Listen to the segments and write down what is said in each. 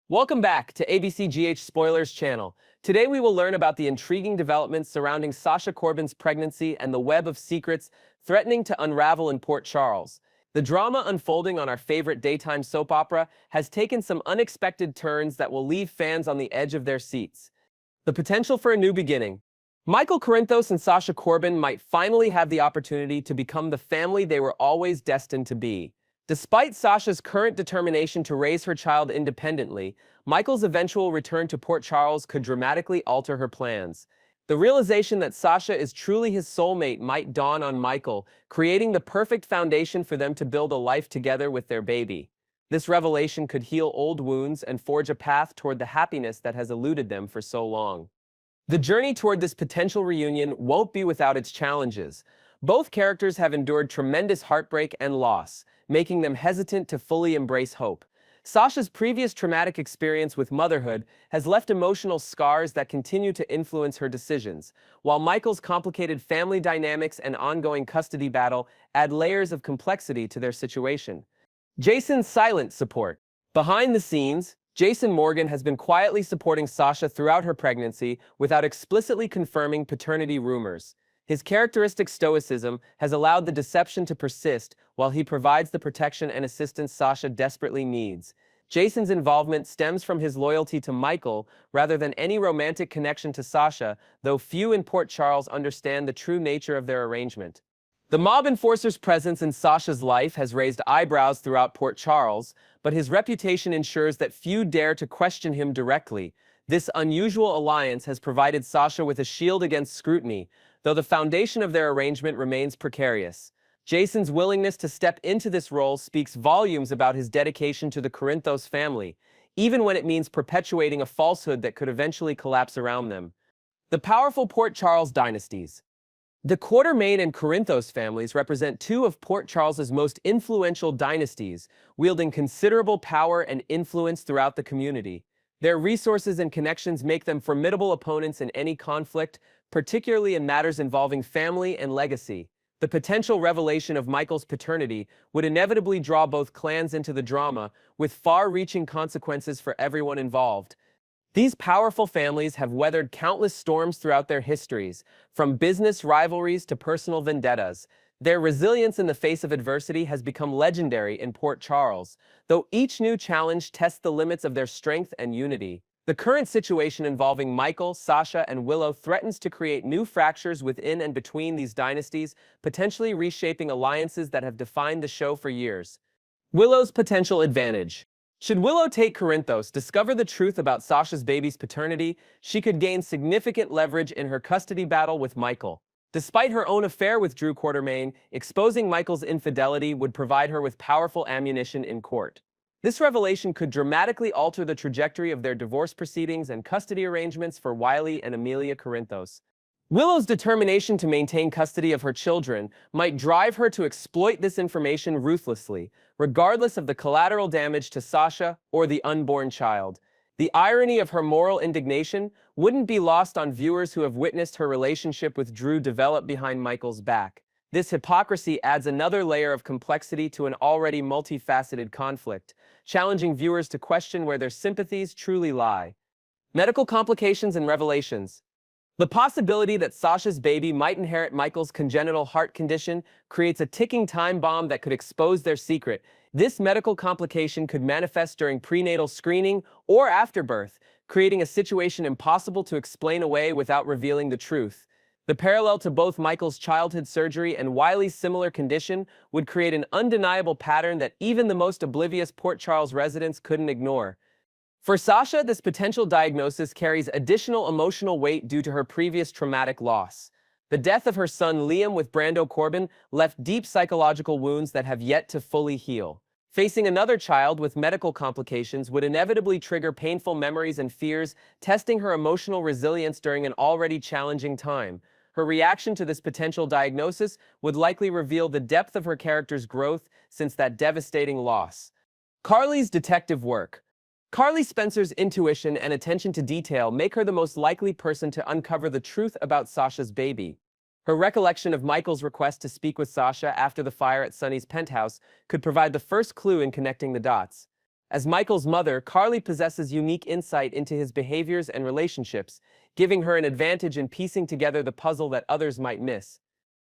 Welcome back to ABCGH Spoilers channel. Today we will learn about the intriguing developments surrounding Sasha Corbin's pregnancy and the web of secrets threatening to unravel in Port Charles. The drama unfolding on our favorite daytime soap opera has taken some unexpected turns that will leave fans on the edge of their seats. The potential for a new beginning. Michael Corinthos and Sasha Corbin might finally have the opportunity to become the family they were always destined to be. Despite Sasha's current determination to raise her child independently, Michael's eventual return to Port Charles could dramatically alter her plans. The realization that Sasha is truly his soulmate might dawn on Michael, creating the perfect foundation for them to build a life together with their baby. This revelation could heal old wounds and forge a path toward the happiness that has eluded them for so long. The journey toward this potential reunion won't be without its challenges. Both characters have endured tremendous heartbreak and loss, making them hesitant to fully embrace hope. Sasha's previous traumatic experience with motherhood has left emotional scars that continue to influence her decisions, while Michael's complicated family dynamics and ongoing custody battle add layers of complexity to their situation. Jason's silent support. Behind the scenes, Jason Morgan has been quietly supporting Sasha throughout her pregnancy without explicitly confirming paternity rumors. His characteristic stoicism has allowed the deception to persist while he provides the protection and assistance Sasha desperately needs. Jason's involvement stems from his loyalty to Michael rather than any romantic connection to Sasha, though few in Port Charles understand the true nature of their arrangement. The mob enforcer's presence in Sasha's life has raised eyebrows throughout Port Charles, but his reputation ensures that few dare to question him directly. This unusual alliance has provided Sasha with a shield against scrutiny, though the foundation of their arrangement remains precarious. Jason's willingness to step into this role speaks volumes about his dedication to the Corinthos family, even when it means perpetuating a falsehood that could eventually collapse around them. The powerful Port Charles dynasties. The Quatermain and Corinthos families represent two of Port Charles's most influential dynasties, wielding considerable power and influence throughout the community. Their resources and connections make them formidable opponents in any conflict, particularly in matters involving family and legacy. The potential revelation of Michael's paternity would inevitably draw both clans into the drama, with far-reaching consequences for everyone involved. These powerful families have weathered countless storms throughout their histories, from business rivalries to personal vendettas. Their resilience in the face of adversity has become legendary in Port Charles, though each new challenge tests the limits of their strength and unity. The current situation involving Michael, Sasha, and Willow threatens to create new fractures within and between these dynasties, potentially reshaping alliances that have defined the show for years. Willow's potential advantage. Should Willow take Corinthos, discover the truth about Sasha's baby's paternity, she could gain significant leverage in her custody battle with Michael. Despite her own affair with Drew Quatermain, exposing Michael's infidelity would provide her with powerful ammunition in court. This revelation could dramatically alter the trajectory of their divorce proceedings and custody arrangements for Wiley and Amelia Corinthos. Willow's determination to maintain custody of her children might drive her to exploit this information ruthlessly, regardless of the collateral damage to Sasha or the unborn child. The irony of her moral indignation wouldn't be lost on viewers who have witnessed her relationship with Drew develop behind Michael's back. This hypocrisy adds another layer of complexity to an already multifaceted conflict, challenging viewers to question where their sympathies truly lie. Medical complications and revelations. The possibility that Sasha's baby might inherit Michael's congenital heart condition creates a ticking time bomb that could expose their secret. This medical complication could manifest during prenatal screening or after birth, creating a situation impossible to explain away without revealing the truth. The parallel to both Michael's childhood surgery and Wiley's similar condition would create an undeniable pattern that even the most oblivious Port Charles residents couldn't ignore. For Sasha, this potential diagnosis carries additional emotional weight due to her previous traumatic loss. The death of her son Liam with Brando Corbin left deep psychological wounds that have yet to fully heal. Facing another child with medical complications would inevitably trigger painful memories and fears, testing her emotional resilience during an already challenging time. Her reaction to this potential diagnosis would likely reveal the depth of her character's growth since that devastating loss. Carly's detective work. Carly Spencer's intuition and attention to detail make her the most likely person to uncover the truth about Sasha's baby. Her recollection of Michael's request to speak with Sasha after the fire at Sunny's penthouse could provide the first clue in connecting the dots. As Michael's mother, Carly possesses unique insight into his behaviors and relationships, giving her an advantage in piecing together the puzzle that others might miss.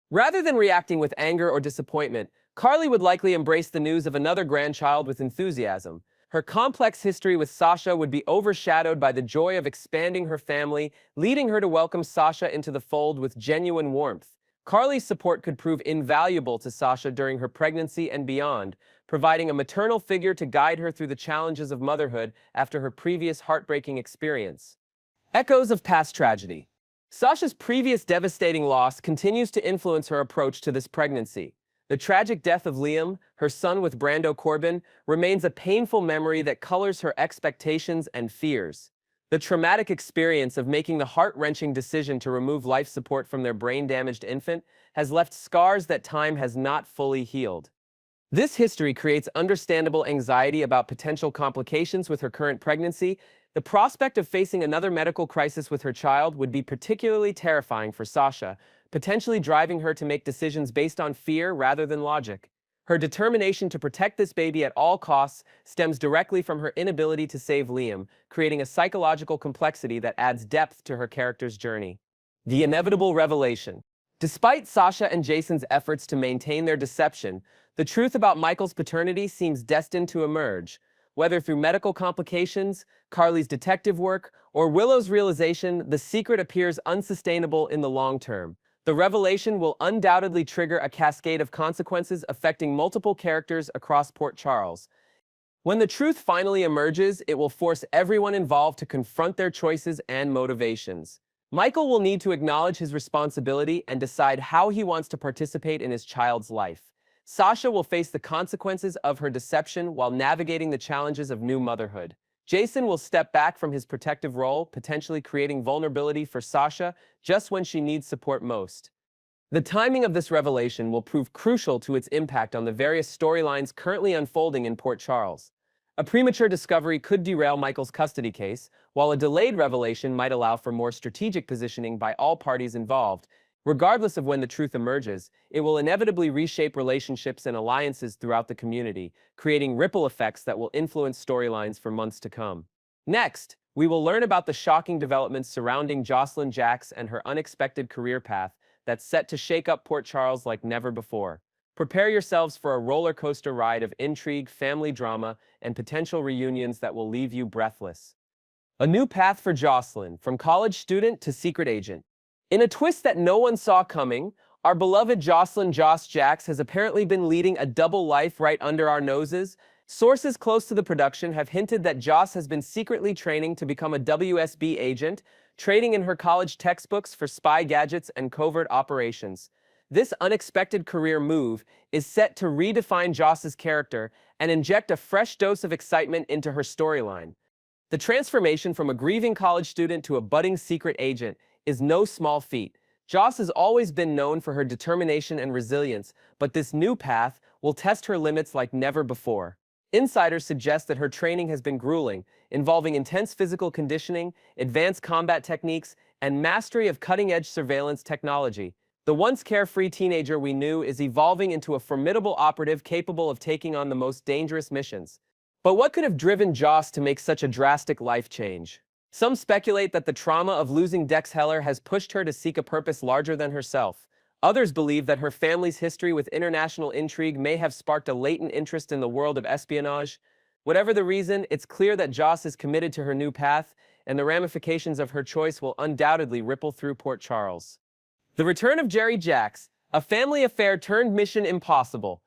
Rather than reacting with anger or disappointment, Carly would likely embrace the news of another grandchild with enthusiasm. Her complex history with Sasha would be overshadowed by the joy of expanding her family, leading her to welcome Sasha into the fold with genuine warmth. Carly's support could prove invaluable to Sasha during her pregnancy and beyond, providing a maternal figure to guide her through the challenges of motherhood after her previous heartbreaking experience. Echoes of past tragedy. Sasha's previous devastating loss continues to influence her approach to this pregnancy. The tragic death of Liam, her son with Brando Corbin, remains a painful memory that colors her expectations and fears. The traumatic experience of making the heart-wrenching decision to remove life support from their brain-damaged infant has left scars that time has not fully healed. This history creates understandable anxiety about potential complications with her current pregnancy. The prospect of facing another medical crisis with her child would be particularly terrifying for Sasha, potentially driving her to make decisions based on fear rather than logic. Her determination to protect this baby at all costs stems directly from her inability to save Liam, creating a psychological complexity that adds depth to her character's journey. The inevitable revelation. Despite Sasha and Jason's efforts to maintain their deception, the truth about Michael's paternity seems destined to emerge. Whether through medical complications, Carly's detective work, or Willow's realization, the secret appears unsustainable in the long term. The revelation will undoubtedly trigger a cascade of consequences affecting multiple characters across Port Charles. When the truth finally emerges, it will force everyone involved to confront their choices and motivations. Michael will need to acknowledge his responsibility and decide how he wants to participate in his child's life. Sasha will face the consequences of her deception while navigating the challenges of new motherhood. Jason will step back from his protective role, potentially creating vulnerability for Sasha just when she needs support most. The timing of this revelation will prove crucial to its impact on the various storylines currently unfolding in Port Charles. A premature discovery could derail Michael's custody case, while a delayed revelation might allow for more strategic positioning by all parties involved. Regardless of when the truth emerges, it will inevitably reshape relationships and alliances throughout the community, creating ripple effects that will influence storylines for months to come. Next, we will learn about the shocking developments surrounding Jocelyn Jacks and her unexpected career path that's set to shake up Port Charles like never before. Prepare yourselves for a roller coaster ride of intrigue, family drama, and potential reunions that will leave you breathless. A new path for Jocelyn, from college student to secret agent. In a twist that no one saw coming, our beloved Jocelyn "Joss" Jacks has apparently been leading a double life right under our noses. Sources close to the production have hinted that Joss has been secretly training to become a WSB agent, trading in her college textbooks for spy gadgets and covert operations. This unexpected career move is set to redefine Joss's character and inject a fresh dose of excitement into her storyline. The transformation from a grieving college student to a budding secret agent is no small feat. Joss has always been known for her determination and resilience, but this new path will test her limits like never before. Insiders suggest that her training has been grueling, involving intense physical conditioning, advanced combat techniques, and mastery of cutting-edge surveillance technology. The once carefree teenager we knew is evolving into a formidable operative capable of taking on the most dangerous missions. But what could have driven Joss to make such a drastic life change? Some speculate that the trauma of losing Dex Heller has pushed her to seek a purpose larger than herself. Others believe that her family's history with international intrigue may have sparked a latent interest in the world of espionage. Whatever the reason, it's clear that Joss is committed to her new path, and the ramifications of her choice will undoubtedly ripple through Port Charles. The return of Jerry Jacks, a family affair turned mission impossible.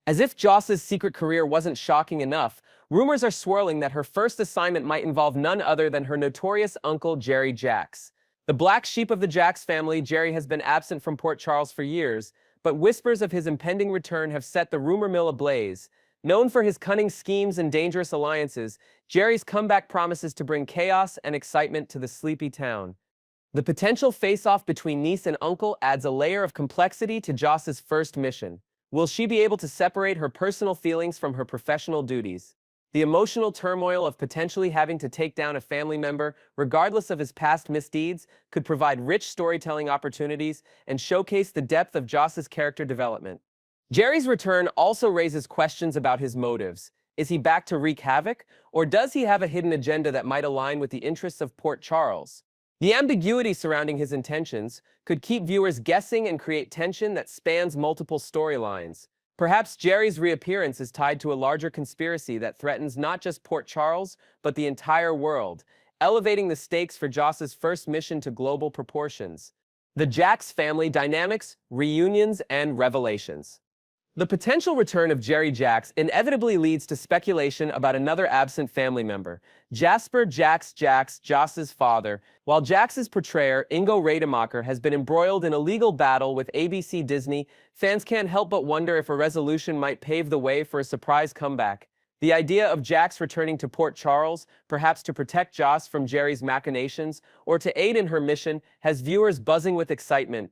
As if Joss's secret career wasn't shocking enough, rumors are swirling that her first assignment might involve none other than her notorious uncle, Jerry Jacks. The black sheep of the Jacks family, Jerry has been absent from Port Charles for years, but whispers of his impending return have set the rumor mill ablaze. Known for his cunning schemes and dangerous alliances, Jerry's comeback promises to bring chaos and excitement to the sleepy town. The potential face-off between niece and uncle adds a layer of complexity to Joss's first mission. Will she be able to separate her personal feelings from her professional duties? The emotional turmoil of potentially having to take down a family member, regardless of his past misdeeds, could provide rich storytelling opportunities and showcase the depth of Joss's character development. Jerry's return also raises questions about his motives. Is he back to wreak havoc, or does he have a hidden agenda that might align with the interests of Port Charles? The ambiguity surrounding his intentions could keep viewers guessing and create tension that spans multiple storylines. Perhaps Jerry's reappearance is tied to a larger conspiracy that threatens not just Port Charles, but the entire world, elevating the stakes for Joss's first mission to global proportions. The Jax family dynamics, reunions, and revelations. The potential return of Jerry Jax inevitably leads to speculation about another absent family member, Jasper Jax, Joss's father. While Jax's portrayer, Ingo Rademacher, has been embroiled in a legal battle with ABC Disney, fans can't help but wonder if a resolution might pave the way for a surprise comeback. The idea of Jax returning to Port Charles, perhaps to protect Joss from Jerry's machinations or to aid in her mission, has viewers buzzing with excitement.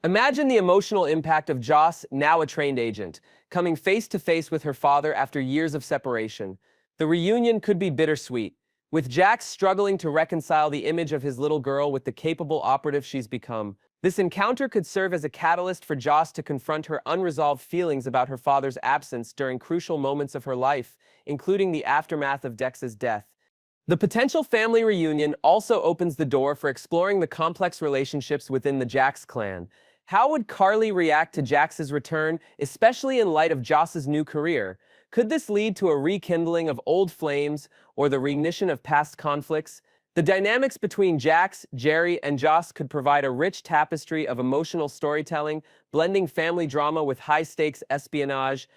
Imagine the emotional impact of Joss, now a trained agent, coming face to face with her father after years of separation. The reunion could be bittersweet, with Jax struggling to reconcile the image of his little girl with the capable operative she's become. This encounter could serve as a catalyst for Joss to confront her unresolved feelings about her father's absence during crucial moments of her life, including the aftermath of Dex's death. The potential family reunion also opens the door for exploring the complex relationships within the Jax clan. How would Carly react to Jax's return, especially in light of Joss's new career? Could this lead to a rekindling of old flames or the reignition of past conflicts? The dynamics between Jax, Jerry, and Joss could provide a rich tapestry of emotional storytelling, blending family drama with high-stakes espionage.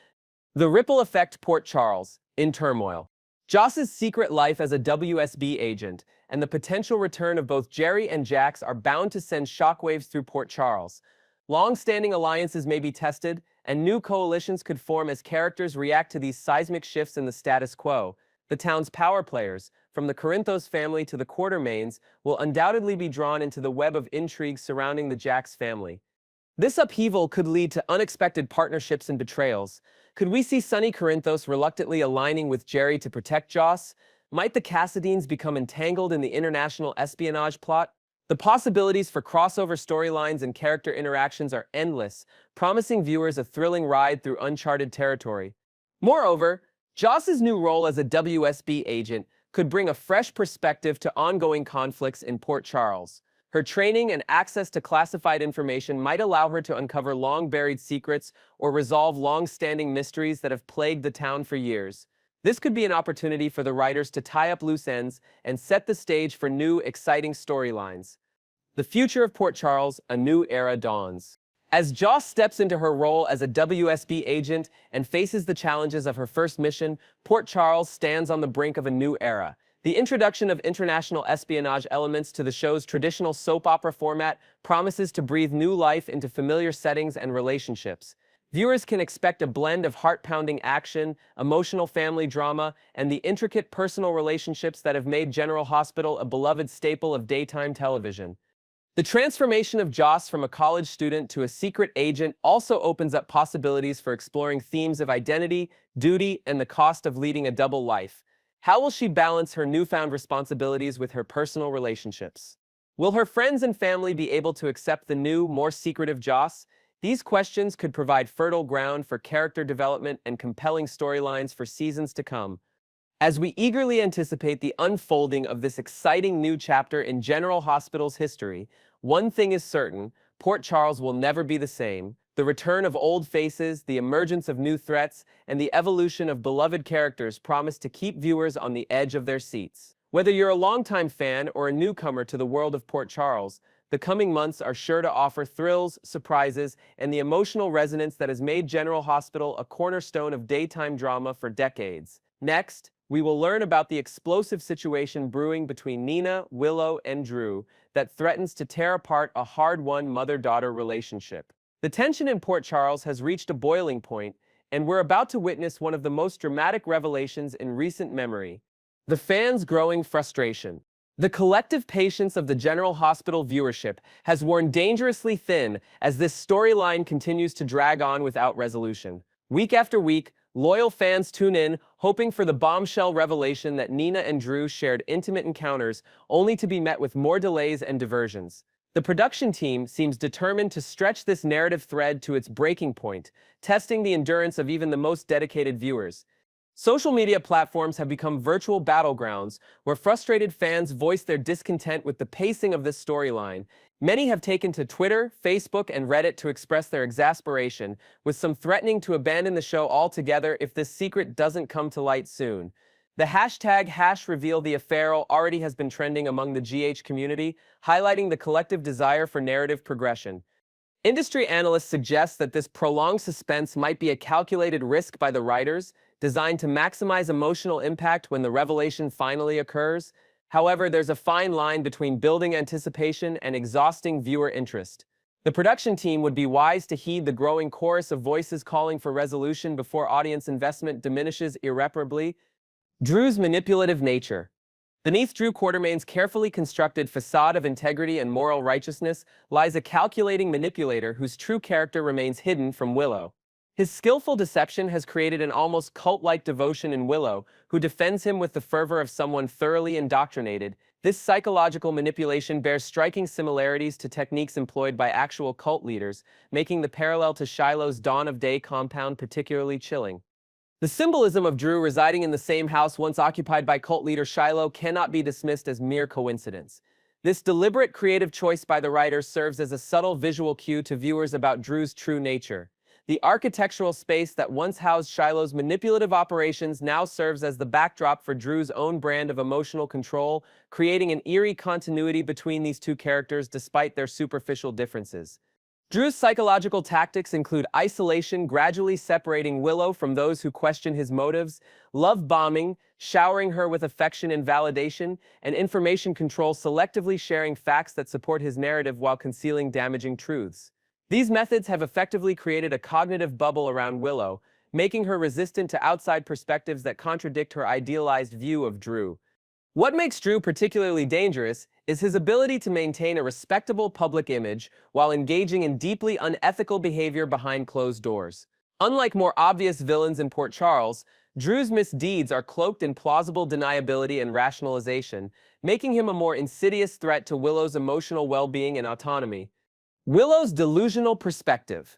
The ripple effect Port Charles, in turmoil. Joss's secret life as a WSB agent and the potential return of both Jerry and Jax are bound to send shockwaves through Port Charles. Long-standing alliances may be tested, and new coalitions could form as characters react to these seismic shifts in the status quo. The town's power players, from the Corinthos family to the Quartermains, will undoubtedly be drawn into the web of intrigue surrounding the Jax family. This upheaval could lead to unexpected partnerships and betrayals. Could we see Sonny Corinthos reluctantly aligning with Jerry to protect Joss? Might the Cassadines become entangled in the international espionage plot? The possibilities for crossover storylines and character interactions are endless, promising viewers a thrilling ride through uncharted territory. Moreover, Joss's new role as a WSB agent could bring a fresh perspective to ongoing conflicts in Port Charles. Her training and access to classified information might allow her to uncover long-buried secrets or resolve long-standing mysteries that have plagued the town for years. This could be an opportunity for the writers to tie up loose ends and set the stage for new, exciting storylines. The future of Port Charles, a new era dawns. As Joss steps into her role as a WSB agent and faces the challenges of her first mission, Port Charles stands on the brink of a new era. The introduction of international espionage elements to the show's traditional soap opera format promises to breathe new life into familiar settings and relationships. Viewers can expect a blend of heart-pounding action, emotional family drama, and the intricate personal relationships that have made General Hospital a beloved staple of daytime television. The transformation of Joss from a college student to a secret agent also opens up possibilities for exploring themes of identity, duty, and the cost of leading a double life. How will she balance her newfound responsibilities with her personal relationships? Will her friends and family be able to accept the new, more secretive Joss? These questions could provide fertile ground for character development and compelling storylines for seasons to come. As we eagerly anticipate the unfolding of this exciting new chapter in General Hospital's history, one thing is certain: Port Charles will never be the same. The return of old faces, the emergence of new threats, and the evolution of beloved characters promise to keep viewers on the edge of their seats. Whether you're a longtime fan or a newcomer to the world of Port Charles, the coming months are sure to offer thrills, surprises, and the emotional resonance that has made General Hospital a cornerstone of daytime drama for decades. Next, we will learn about the explosive situation brewing between Nina, Willow, and Drew that threatens to tear apart a hard-won mother-daughter relationship. The tension in Port Charles has reached a boiling point, and we're about to witness one of the most dramatic revelations in recent memory: the fans' growing frustration. The collective patience of the General Hospital viewership has worn dangerously thin as this storyline continues to drag on without resolution. Week after week, loyal fans tune in, hoping for the bombshell revelation that Nina and Drew shared intimate encounters, only to be met with more delays and diversions. The production team seems determined to stretch this narrative thread to its breaking point, testing the endurance of even the most dedicated viewers. Social media platforms have become virtual battlegrounds where frustrated fans voice their discontent with the pacing of this storyline. Many have taken to Twitter, Facebook, and Reddit to express their exasperation, with some threatening to abandon the show altogether if this secret doesn't come to light soon. The hashtag #RevealTheAffair already has been trending among the GH community, highlighting the collective desire for narrative progression. Industry analysts suggest that this prolonged suspense might be a calculated risk by the writers, designed to maximize emotional impact when the revelation finally occurs. However, there's a fine line between building anticipation and exhausting viewer interest. The production team would be wise to heed the growing chorus of voices calling for resolution before audience investment diminishes irreparably. Drew's manipulative nature. Beneath Drew Quartermain's carefully constructed facade of integrity and moral righteousness lies a calculating manipulator whose true character remains hidden from Willow. His skillful deception has created an almost cult-like devotion in Willow, who defends him with the fervor of someone thoroughly indoctrinated. This psychological manipulation bears striking similarities to techniques employed by actual cult leaders, making the parallel to Shiloh's Dawn of Day compound particularly chilling. The symbolism of Drew residing in the same house once occupied by cult leader Shiloh cannot be dismissed as mere coincidence. This deliberate creative choice by the writers serves as a subtle visual cue to viewers about Drew's true nature. The architectural space that once housed Shiloh's manipulative operations now serves as the backdrop for Drew's own brand of emotional control, creating an eerie continuity between these two characters despite their superficial differences. Drew's psychological tactics include isolation, gradually separating Willow from those who question his motives, love bombing, showering her with affection and validation, and information control, selectively sharing facts that support his narrative while concealing damaging truths. These methods have effectively created a cognitive bubble around Willow, making her resistant to outside perspectives that contradict her idealized view of Drew. What makes Drew particularly dangerous is his ability to maintain a respectable public image while engaging in deeply unethical behavior behind closed doors. Unlike more obvious villains in Port Charles, Drew's misdeeds are cloaked in plausible deniability and rationalization, making him a more insidious threat to Willow's emotional well-being and autonomy. Willow's delusional perspective.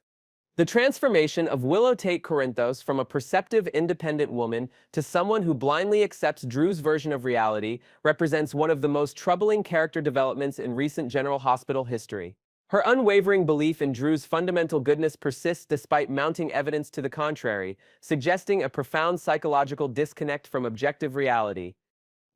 The transformation of Willow Tate Corinthos from a perceptive, independent woman to someone who blindly accepts Drew's version of reality represents one of the most troubling character developments in recent General Hospital history. Her unwavering belief in Drew's fundamental goodness persists despite mounting evidence to the contrary, suggesting a profound psychological disconnect from objective reality.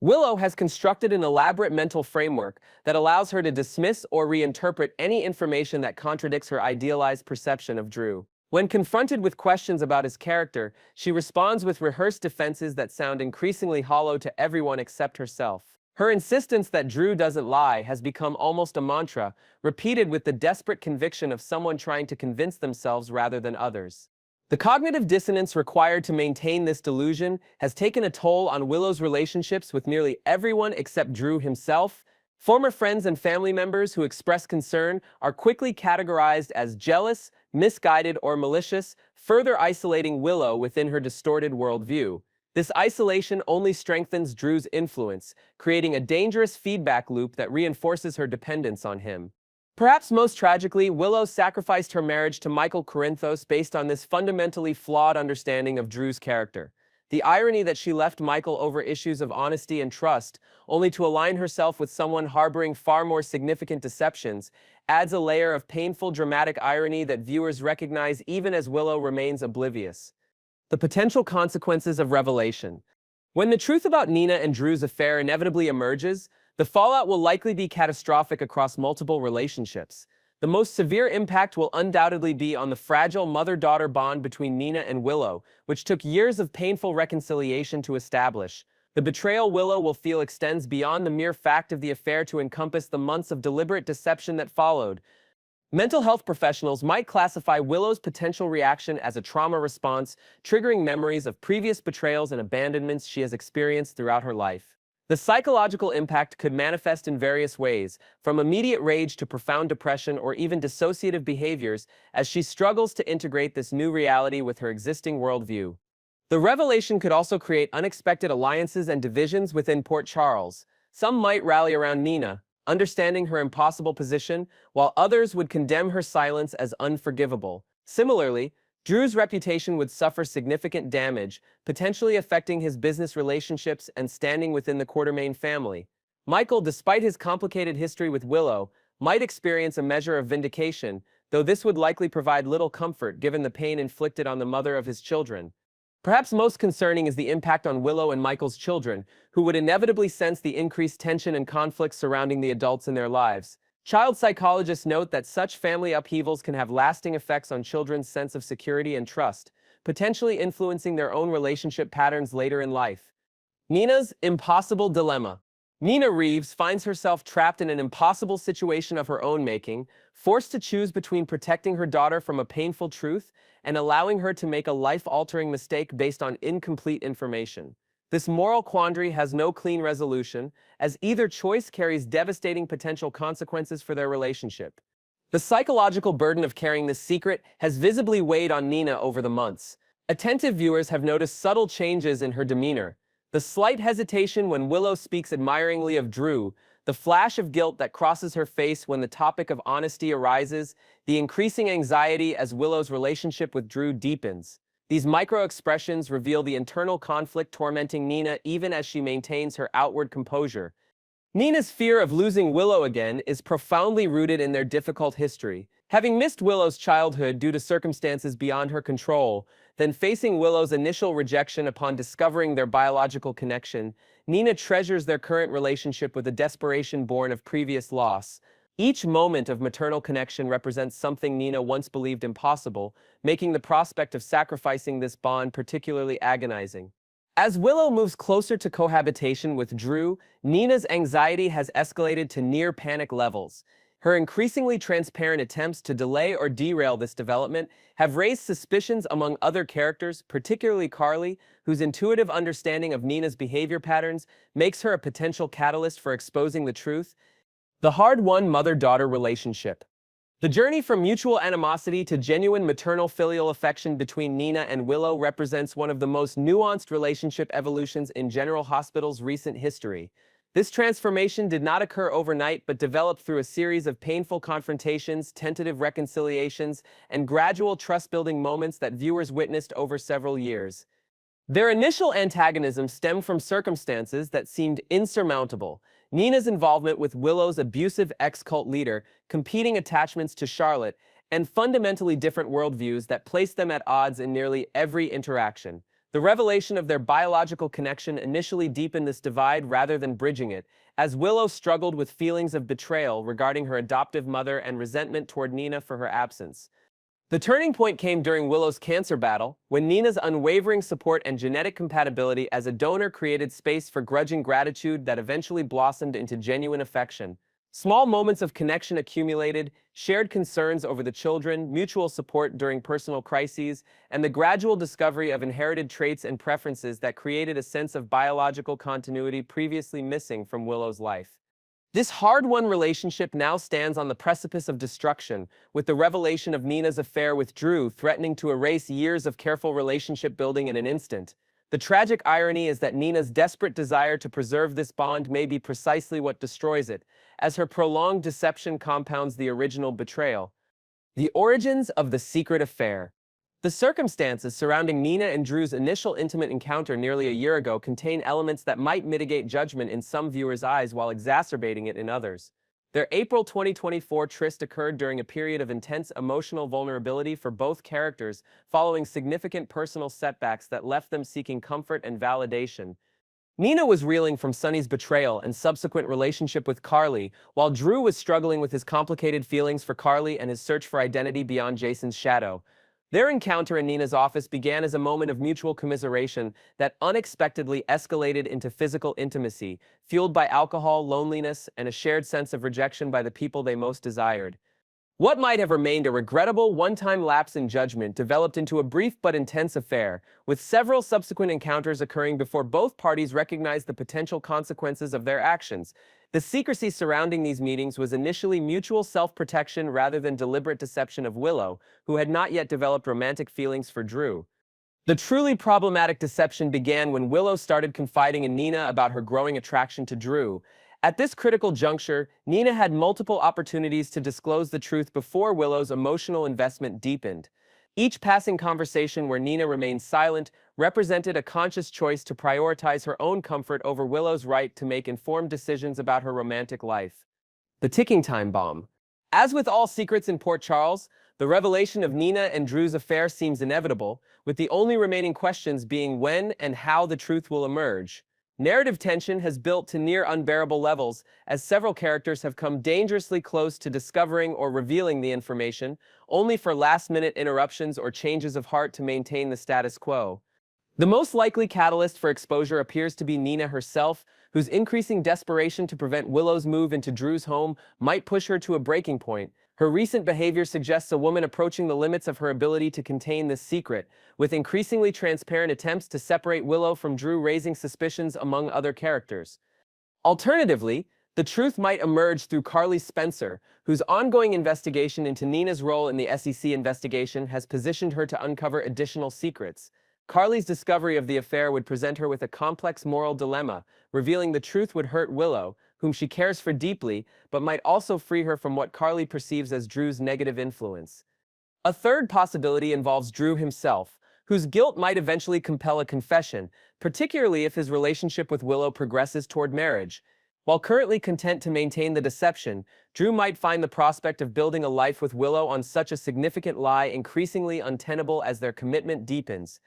Willow has constructed an elaborate mental framework that allows her to dismiss or reinterpret any information that contradicts her idealized perception of Drew. When confronted with questions about his character, she responds with rehearsed defenses that sound increasingly hollow to everyone except herself. Her insistence that Drew doesn't lie has become almost a mantra, repeated with the desperate conviction of someone trying to convince themselves rather than others. The cognitive dissonance required to maintain this delusion has taken a toll on Willow's relationships with nearly everyone except Drew himself. Former friends and family members who express concern are quickly categorized as jealous, misguided, or malicious, further isolating Willow within her distorted worldview. This isolation only strengthens Drew's influence, creating a dangerous feedback loop that reinforces her dependence on him. Perhaps most tragically, Willow sacrificed her marriage to Michael Corinthos based on this fundamentally flawed understanding of Drew's character. The irony that she left Michael over issues of honesty and trust, only to align herself with someone harboring far more significant deceptions, adds a layer of painful dramatic irony that viewers recognize even as Willow remains oblivious. The potential consequences of revelation. When the truth about Nina and Drew's affair inevitably emerges, the fallout will likely be catastrophic across multiple relationships. The most severe impact will undoubtedly be on the fragile mother-daughter bond between Nina and Willow, which took years of painful reconciliation to establish. The betrayal Willow will feel extends beyond the mere fact of the affair to encompass the months of deliberate deception that followed. Mental health professionals might classify Willow's potential reaction as a trauma response, triggering memories of previous betrayals and abandonments she has experienced throughout her life. The psychological impact could manifest in various ways, from immediate rage to profound depression or even dissociative behaviors, as she struggles to integrate this new reality with her existing worldview. The revelation could also create unexpected alliances and divisions within Port Charles. Some might rally around Nina, understanding her impossible position, while others would condemn her silence as unforgivable. Similarly, Drew's reputation would suffer significant damage, potentially affecting his business relationships and standing within the Quartermaine family. Michael, despite his complicated history with Willow, might experience a measure of vindication, though this would likely provide little comfort given the pain inflicted on the mother of his children. Perhaps most concerning is the impact on Willow and Michael's children, who would inevitably sense the increased tension and conflict surrounding the adults in their lives. Child psychologists note that such family upheavals can have lasting effects on children's sense of security and trust, potentially influencing their own relationship patterns later in life. Nina's impossible dilemma. Nina Reeves finds herself trapped in an impossible situation of her own making, forced to choose between protecting her daughter from a painful truth and allowing her to make a life-altering mistake based on incomplete information. This moral quandary has no clean resolution, as either choice carries devastating potential consequences for their relationship. The psychological burden of carrying this secret has visibly weighed on Nina over the months. Attentive viewers have noticed subtle changes in her demeanor. The slight hesitation when Willow speaks admiringly of Drew, the flash of guilt that crosses her face when the topic of honesty arises, the increasing anxiety as Willow's relationship with Drew deepens. These micro-expressions reveal the internal conflict tormenting Nina even as she maintains her outward composure. Nina's fear of losing Willow again is profoundly rooted in their difficult history. Having missed Willow's childhood due to circumstances beyond her control, then facing Willow's initial rejection upon discovering their biological connection, Nina treasures their current relationship with a desperation born of previous loss. Each moment of maternal connection represents something Nina once believed impossible, making the prospect of sacrificing this bond particularly agonizing. As Willow moves closer to cohabitation with Drew, Nina's anxiety has escalated to near-panic levels. Her increasingly transparent attempts to delay or derail this development have raised suspicions among other characters, particularly Carly, whose intuitive understanding of Nina's behavior patterns makes her a potential catalyst for exposing the truth. The hard-won mother-daughter relationship. The journey from mutual animosity to genuine maternal filial affection between Nina and Willow represents one of the most nuanced relationship evolutions in General Hospital's recent history. This transformation did not occur overnight but developed through a series of painful confrontations, tentative reconciliations, and gradual trust-building moments that viewers witnessed over several years. Their initial antagonism stemmed from circumstances that seemed insurmountable. Nina's involvement with Willow's abusive ex-cult leader, competing attachments to Charlotte, and fundamentally different worldviews that placed them at odds in nearly every interaction. The revelation of their biological connection initially deepened this divide rather than bridging it, as Willow struggled with feelings of betrayal regarding her adoptive mother and resentment toward Nina for her absence. The turning point came during Willow's cancer battle, when Nina's unwavering support and genetic compatibility as a donor created space for grudging gratitude that eventually blossomed into genuine affection. Small moments of connection accumulated, shared concerns over the children, mutual support during personal crises, and the gradual discovery of inherited traits and preferences that created a sense of biological continuity previously missing from Willow's life. This hard-won relationship now stands on the precipice of destruction, with the revelation of Nina's affair with Drew threatening to erase years of careful relationship building in an instant. The tragic irony is that Nina's desperate desire to preserve this bond may be precisely what destroys it, as her prolonged deception compounds the original betrayal. The origins of the secret affair. The circumstances surrounding Nina and Drew's initial intimate encounter nearly a year ago contain elements that might mitigate judgment in some viewers' eyes while exacerbating it in others. Their April 2024 tryst occurred during a period of intense emotional vulnerability for both characters, following significant personal setbacks that left them seeking comfort and validation. Nina was reeling from Sonny's betrayal and subsequent relationship with Carly, while Drew was struggling with his complicated feelings for Carly and his search for identity beyond Jason's shadow. Their encounter in Nina's office began as a moment of mutual commiseration that unexpectedly escalated into physical intimacy, fueled by alcohol, loneliness, and a shared sense of rejection by the people they most desired. What might have remained a regrettable one-time lapse in judgment developed into a brief but intense affair, with several subsequent encounters occurring before both parties recognized the potential consequences of their actions. The secrecy surrounding these meetings was initially mutual self-protection rather than deliberate deception of Willow, who had not yet developed romantic feelings for Drew. The truly problematic deception began when Willow started confiding in Nina about her growing attraction to Drew. At this critical juncture, Nina had multiple opportunities to disclose the truth before Willow's emotional investment deepened. Each passing conversation where Nina remained silent represented a conscious choice to prioritize her own comfort over Willow's right to make informed decisions about her romantic life. The ticking time bomb. As with all secrets in Port Charles, the revelation of Nina and Drew's affair seems inevitable, with the only remaining questions being when and how the truth will emerge. Narrative tension has built to near unbearable levels, as several characters have come dangerously close to discovering or revealing the information, only for last-minute interruptions or changes of heart to maintain the status quo. The most likely catalyst for exposure appears to be Nina herself, whose increasing desperation to prevent Willow's move into Drew's home might push her to a breaking point. Her recent behavior suggests a woman approaching the limits of her ability to contain this secret, with increasingly transparent attempts to separate Willow from Drew raising suspicions among other characters. Alternatively, the truth might emerge through Carly Spencer, whose ongoing investigation into Nina's role in the SEC investigation has positioned her to uncover additional secrets. Carly's discovery of the affair would present her with a complex moral dilemma, revealing the truth would hurt Willow, whom she cares for deeply, but might also free her from what Carly perceives as Drew's negative influence. A third possibility involves Drew himself, whose guilt might eventually compel a confession, particularly if his relationship with Willow progresses toward marriage. While currently content to maintain the deception, Drew might find the prospect of building a life with Willow on such a significant lie increasingly untenable as their commitment deepens.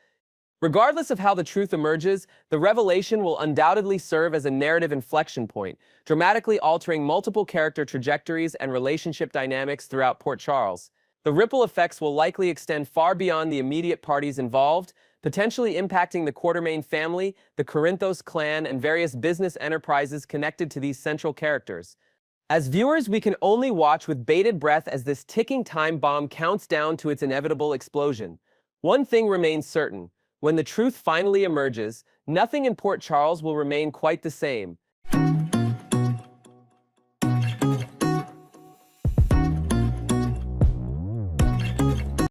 Regardless of how the truth emerges, the revelation will undoubtedly serve as a narrative inflection point, dramatically altering multiple character trajectories and relationship dynamics throughout Port Charles. The ripple effects will likely extend far beyond the immediate parties involved, potentially impacting the Quartermain family, the Corinthos clan, and various business enterprises connected to these central characters. As viewers, we can only watch with bated breath as this ticking time bomb counts down to its inevitable explosion. One thing remains certain. When the truth finally emerges, nothing in Port Charles will remain quite the same.